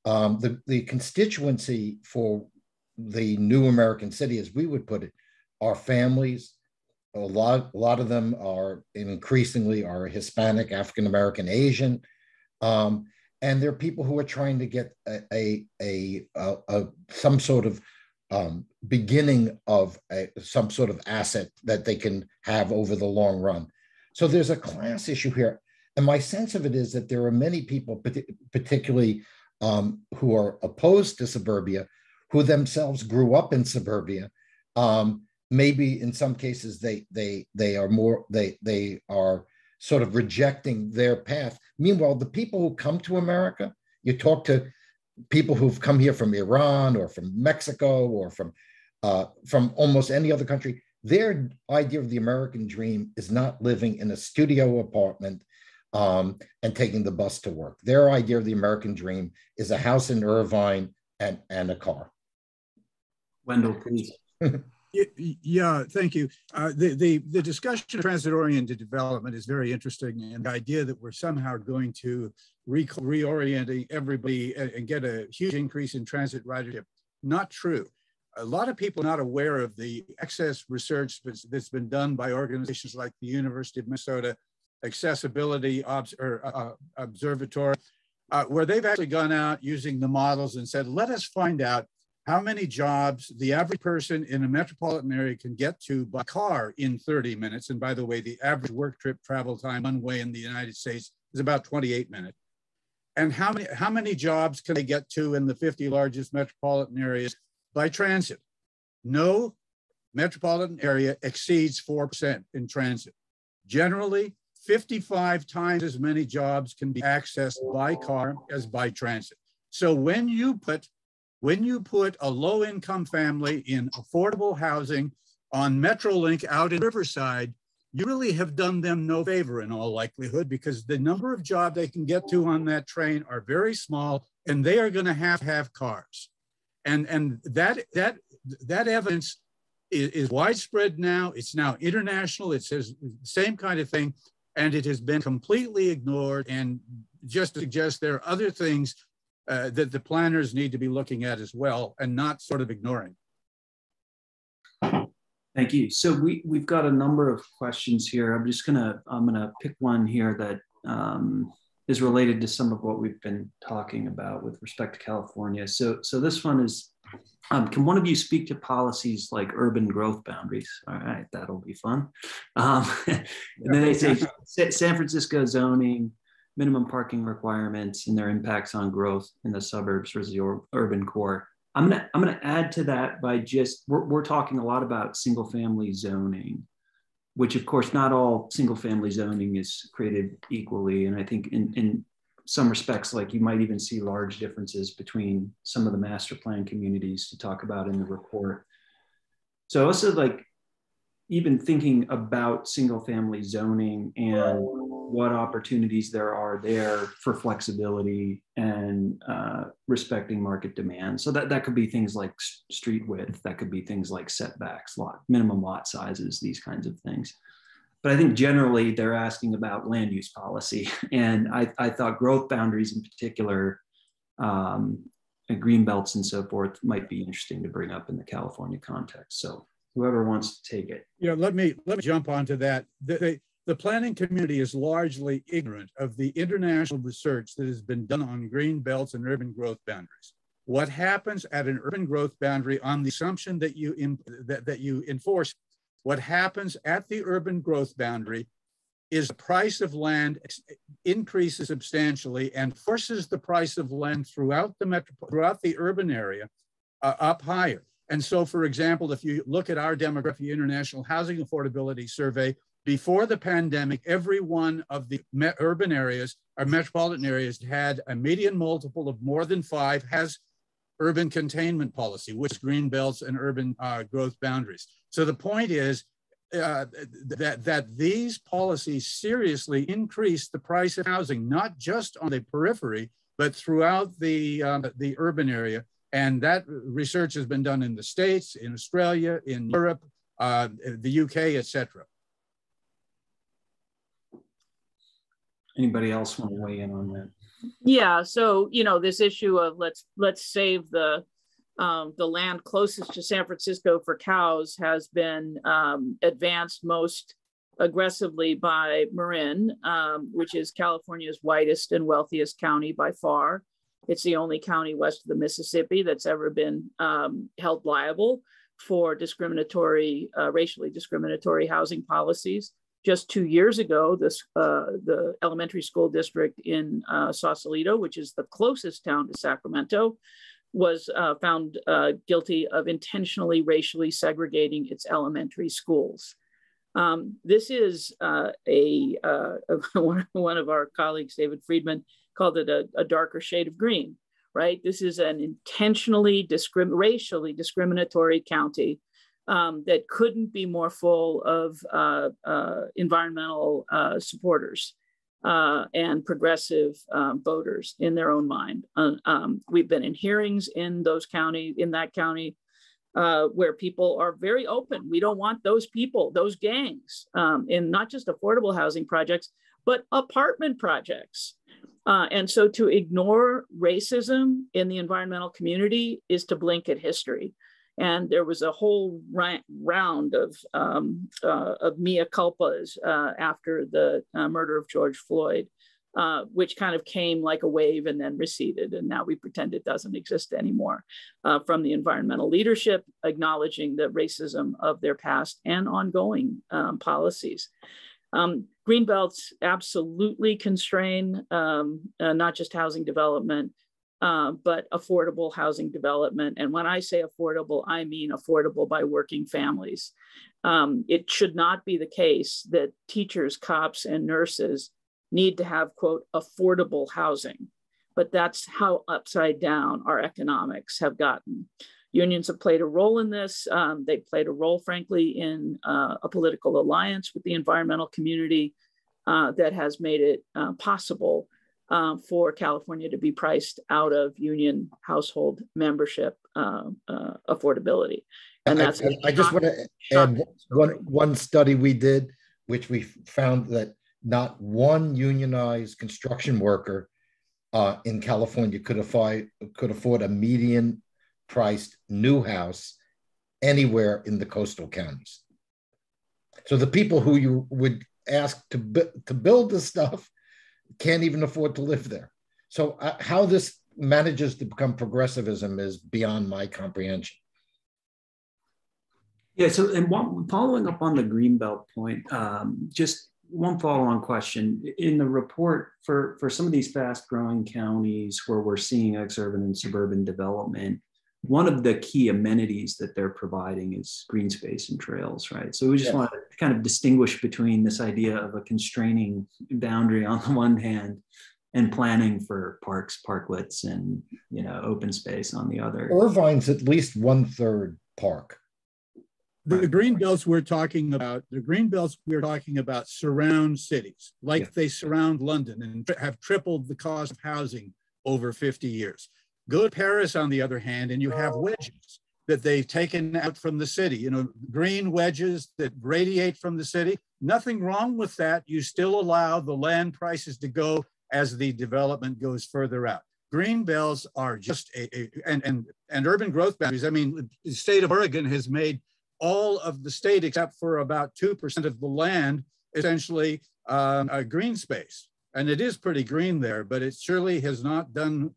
The constituency for the new American city, as we would put it, are families. A lot of them are increasingly are Hispanic, African American, Asian. And there are people who are trying to get some sort of beginning of some sort of asset that they can have over the long run. So there's a class issue here. And my sense of it is that there are many people, particularly who are opposed to suburbia, who themselves grew up in suburbia. Maybe in some cases they are sort of rejecting their path. Meanwhile, the people who come to America, you talk to people who've come here from Iran or from Mexico or from almost any other country, their idea of the American dream is not living in a studio apartment and taking the bus to work. Their idea of the American dream is a house in Irvine and a car. Wendell, please. Yeah, thank you. The discussion of transit-oriented development is very interesting, and the idea that we're somehow going to reorienting everybody and get a huge increase in transit ridership, not true. A lot of people are not aware of the excess research that's been done by organizations like the University of Minnesota Accessibility Observatory, where they've actually gone out using the models and said, let us find out how many jobs the average person in a metropolitan area can get to by car in 30 minutes. And by the way, the average work trip travel time one way in the United States is about 28 minutes. And how many jobs can they get to in the 50 largest metropolitan areas by transit? No metropolitan area exceeds 4% in transit. Generally, 55 times as many jobs can be accessed by car as by transit. So when you put a low-income family in affordable housing on Metrolink out in Riverside, you really have done them no favor in all likelihood, because the number of jobs they can get to on that train are very small, and they are going to have cars. And that evidence is widespread now. It's now international. It says the same kind of thing, and it has been completely ignored. And just to suggest there are other things that the planners need to be looking at as well, and not sort of ignoring. Thank you. So we've got a number of questions here. I'm gonna pick one here that is related to some of what we've been talking about with respect to California. So this one is, can one of you speak to policies like urban growth boundaries? All right, that'll be fun. And then they say San Francisco zoning, minimum parking requirements, and their impacts on growth in the suburbs versus the urban core. I'm gonna add to that by just, we're talking a lot about single family zoning, which of course not all single family zoning is created equally. And I think in some respects, like you might even see large differences between some of the master plan communities to talk about in the report. So also like even thinking about single family zoning and what opportunities there are there for flexibility and respecting market demand. So that could be things like street width, that could be things like setbacks, minimum lot sizes, these kinds of things. But I think generally they're asking about land use policy. And I thought growth boundaries in particular, and greenbelts and so forth might be interesting to bring up in the California context. So whoever wants to take it. Yeah, let me jump onto that. The planning community is largely ignorant of the international research that has been done on green belts and urban growth boundaries. What happens at an urban growth boundary on the assumption that you enforce, what happens at the urban growth boundary is the price of land increases substantially and forces the price of land throughout the urban area up higher. And so, for example, if you look at our Demography International Housing Affordability Survey, before the pandemic, every one of the urban areas or metropolitan areas had a median multiple of more than 5, has urban containment policy, which is green belts and urban growth boundaries. So the point is that these policies seriously increase the price of housing, not just on the periphery, but throughout the urban area. And that research has been done in the States, in Australia, in Europe, the UK, etc. Anybody else want to weigh in on that? Yeah, so this issue of let's save the land closest to San Francisco for cows has been advanced most aggressively by Marin, which is California's whitest and wealthiest county by far. It's the only county west of the Mississippi that's ever been held liable for racially discriminatory housing policies. Just 2 years ago, the elementary school district in Sausalito, which is the closest town to Sacramento, was found guilty of intentionally racially segregating its elementary schools. This is one of our colleagues, David Friedman, called it a darker shade of green, right? This is an intentionally racially discriminatory county that couldn't be more full of environmental supporters and progressive voters in their own mind. We've been in hearings in that county, where people are very open. We don't want those people, those gangs, in not just affordable housing projects, but apartment projects. And so to ignore racism in the environmental community is to blink at history. And there was a whole round of mea culpas after the murder of George Floyd, which kind of came like a wave and then receded. And now we pretend it doesn't exist anymore, from the environmental leadership acknowledging the racism of their past and ongoing policies. Greenbelts absolutely constrain not just housing development, but affordable housing development. And when I say affordable, I mean affordable by working families. It should not be the case that teachers, cops, and nurses need to have, quote, affordable housing. But that's how upside down our economics have gotten. Unions have played a role in this. They played a role, frankly, in a political alliance with the environmental community that has made it possible for California to be priced out of union household membership affordability. And that's I just want to add one study we did, which we found that not one unionized construction worker in California could afford a median priced new house anywhere in the coastal counties. So the people who you would ask to build this stuff can't even afford to live there. So how this manages to become progressivism is beyond my comprehension. Yeah, so and following up on the Greenbelt point, just one follow-on question. In the report, for some of these fast-growing counties where we're seeing exurban and suburban development, one of the key amenities that they're providing is green space and trails, right? So we just want to kind of distinguish between this idea of a constraining boundary on the one hand and planning for parks, parklets, and open space on the other. Irvine's at least 1/3 park. The green belts we're talking about surround cities, like they surround London and have tripled the cost of housing over 50 years. Go to Paris, on the other hand, and you have wedges that they've taken out from the city, green wedges that radiate from the city. Nothing wrong with that. You still allow the land prices to go as the development goes further out. Green belts are just and urban growth boundaries. I mean, the state of Oregon has made all of the state, except for about 2% of the land, essentially a green space. And it is pretty green there, but it surely has not done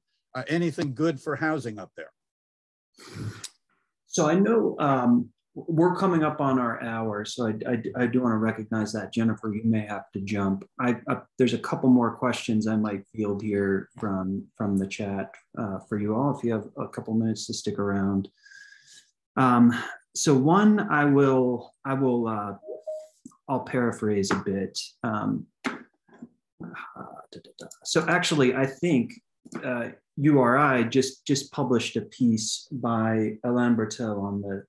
anything good for housing up there. So I know we're coming up on our hour, so I do want to recognize that. Jennifer, you may have to jump. There's a couple more questions I might field here from the chat for you all, if you have a couple minutes to stick around. So one, I'll paraphrase a bit. So actually, I think URI just published a piece by Alain Berteau on the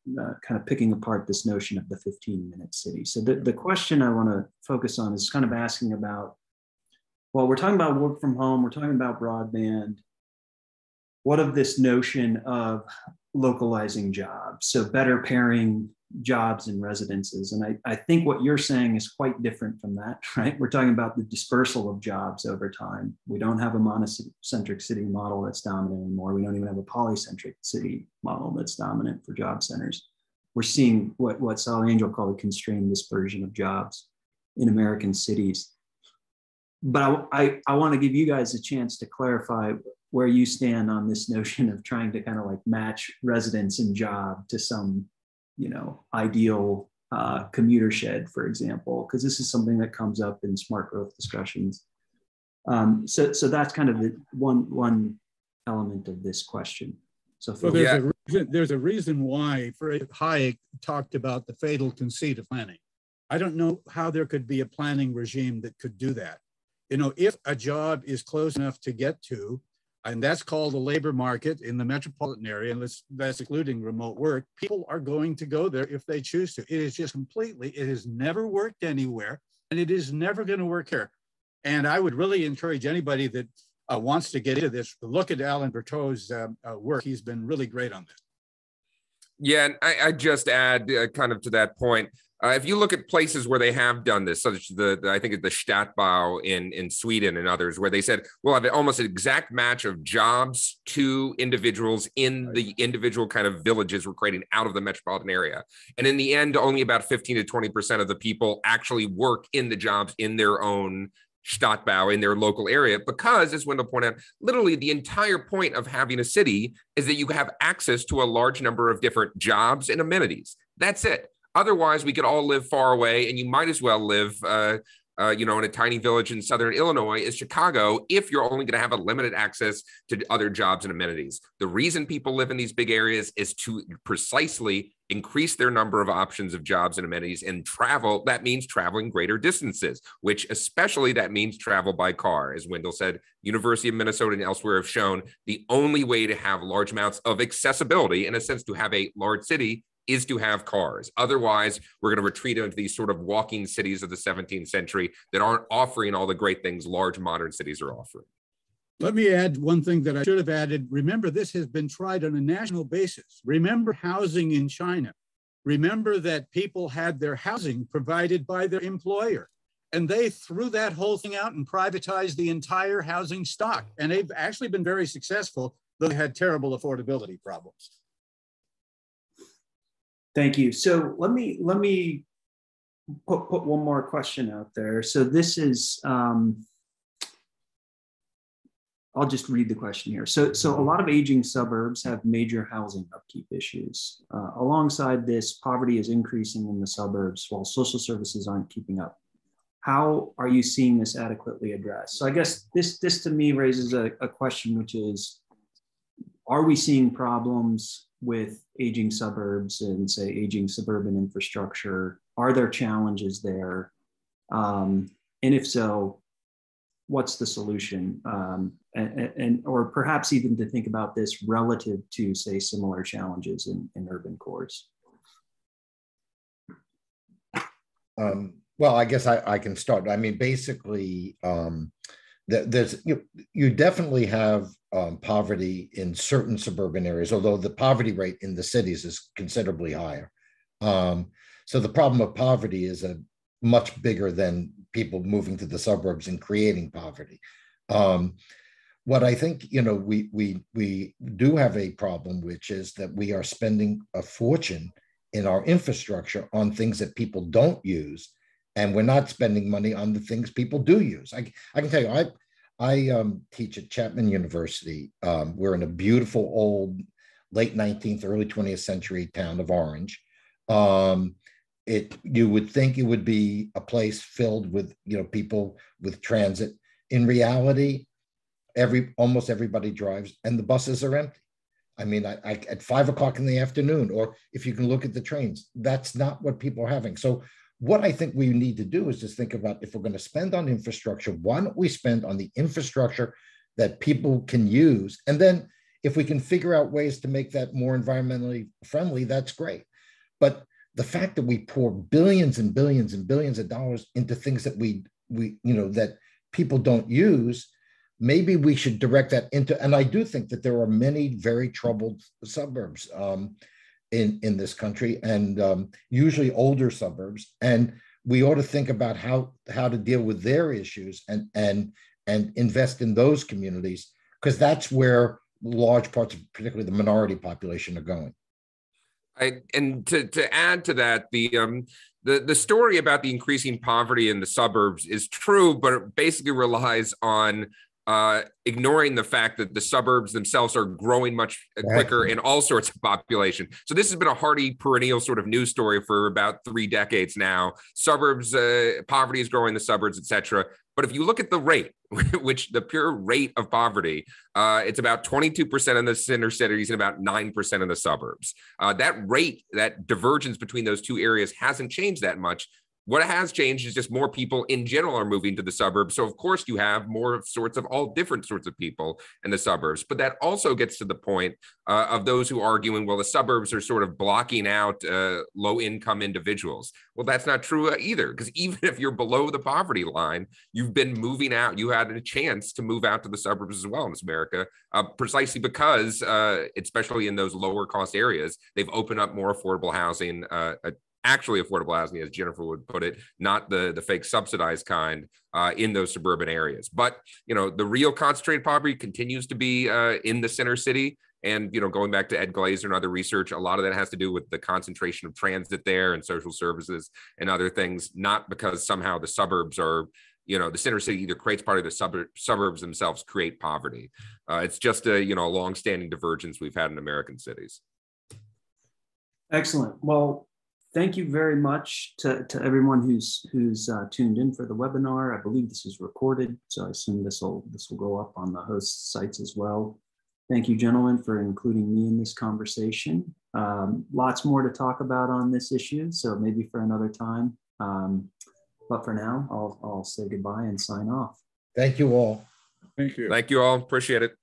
kind of picking apart this notion of the 15-minute city. So the question I want to focus on is kind of asking about, well, we're talking about work from home, we're talking about broadband. What of this notion of localizing jobs? So better pairing jobs and residences. And I think what you're saying is quite different from that, right? We're talking about the dispersal of jobs over time. We don't have a monocentric city model that's dominant anymore. We don't even have a polycentric city model that's dominant for job centers. We're seeing what Sally Angel called a constrained dispersion of jobs in American cities. But I want to give you guys a chance to clarify where you stand on this notion of trying to kind of like match residence and job to some ideal commuter shed, for example, because this is something that comes up in smart growth discussions. So that's kind of the one element of this question. So well, there's a reason why Hayek talked about the fatal conceit of planning. I don't know how there could be a planning regime that could do that. You know, if a job is close enough to get to, and that's called a labor market in the metropolitan area, and that's including remote work, people are going to go there if they choose to. It is just it has never worked anywhere, and it is never going to work here. And I would really encourage anybody that wants to get into this, to look at Alan Bertot's work. He's been really great on this. Yeah, and I just add kind of to that point. If you look at places where they have done this, such as I think the Stadtbau in Sweden and others, where they said, we'll have almost an exact match of jobs to individuals in the individual kind of villages we're creating out of the metropolitan area. And in the end, only about 15 to 20% of the people actually work in the jobs in their own Stadtbau, in their local area, because, as Wendell pointed out, literally the entire point of having a city is that you have access to a large number of different jobs and amenities. That's it. Otherwise, we could all live far away, and you might as well live, in a tiny village in southern Illinois as Chicago if you're only going to have a limited access to other jobs and amenities. The reason people live in these big areas is to precisely increase their number of options of jobs and amenities, and travel. That means traveling greater distances, which especially that means travel by car. As Wendell said, University of Minnesota and elsewhere have shown the only way to have large amounts of accessibility, in a sense, to have a large city, is to have cars. Otherwise, we're going to retreat into these sort of walking cities of the 17th century that aren't offering all the great things large modern cities are offering. Let me add one thing that I should have added. Remember, this has been tried on a national basis. Remember housing in China. Remember that people had their housing provided by their employer, and they threw that whole thing out and privatized the entire housing stock. And they've actually been very successful, though they had terrible affordability problems. Thank you. So let me put one more question out there. So this is, I'll just read the question here. So a lot of aging suburbs have major housing upkeep issues. Alongside this, poverty is increasing in the suburbs while social services aren't keeping up. How are you seeing this adequately addressed? So I guess this to me raises a question, which is, are we seeing problems with aging suburbs and, say, aging suburban infrastructure? Are there challenges there? And if so, what's the solution? Or perhaps even to think about this relative to, say, similar challenges in urban cores. Well, I guess I can start. I mean, basically, you definitely have poverty in certain suburban areas, although the poverty rate in the cities is considerably higher. So the problem of poverty is much bigger than people moving to the suburbs and creating poverty. What I think, we do have a problem, which is that we are spending a fortune in our infrastructure on things that people don't use, and we're not spending money on the things people do use. I can tell you, I teach at Chapman University. We're in a beautiful old late 19th, early 20th century town of Orange. You would think it would be a place filled with people with transit. In reality, almost everybody drives, and the buses are empty. I mean, at 5 o'clock in the afternoon, or if you can look at the trains, that's not what people are having. So what I think we need to do is just think about, if we're going to spend on infrastructure, why don't we spend on the infrastructure that people can use? And then if we can figure out ways to make that more environmentally friendly, that's great. But the fact that we pour billions and billions and billions of dollars into things that we that people don't use, maybe we should direct that into, and I do think that there are many very troubled suburbs in this country, and usually older suburbs, and we ought to think about how to deal with their issues and invest in those communities, because that's where large parts of particularly the minority population are going. And to add to that, the story about the increasing poverty in the suburbs is true, but it basically relies on ignoring the fact that the suburbs themselves are growing much quicker in all sorts of population. So this has been a hardy perennial sort of news story for about 3 decades now. Suburbs, poverty is growing in the suburbs, et cetera. But if you look at the rate, which the pure rate of poverty, it's about 22% in the center cities and about 9% in the suburbs. That rate, that divergence between those two areas hasn't changed that much. What has changed is just more people in general are moving to the suburbs. So of course you have more sorts of all different sorts of people in the suburbs. But that also gets to the point of those who are arguing, well, the suburbs are sort of blocking out low income individuals. Well, that's not true either, because even if you're below the poverty line, you've been moving out. You had a chance to move out to the suburbs as well in America, precisely because, especially in those lower cost areas, they've opened up more affordable housing, actually affordable housing, as Jennifer would put it, not the fake subsidized kind in those suburban areas. But, you know, the real concentrated poverty continues to be in the center city. And, you know, going back to Ed Glazer and other research, a lot of that has to do with the concentration of transit there and social services and other things, not because somehow the suburbs are, you know, the center city either creates part of the suburbs themselves create poverty. It's just a, you know, a longstanding divergence we've had in American cities. Excellent. Well, thank you very much to everyone who's tuned in for the webinar. I believe this is recorded, so I assume this will go up on the host sites as well. Thank you, gentlemen, for including me in this conversation. Lots more to talk about on this issue, so maybe for another time. But for now, I'll say goodbye and sign off. Thank you all. Thank you. Thank you all. Appreciate it.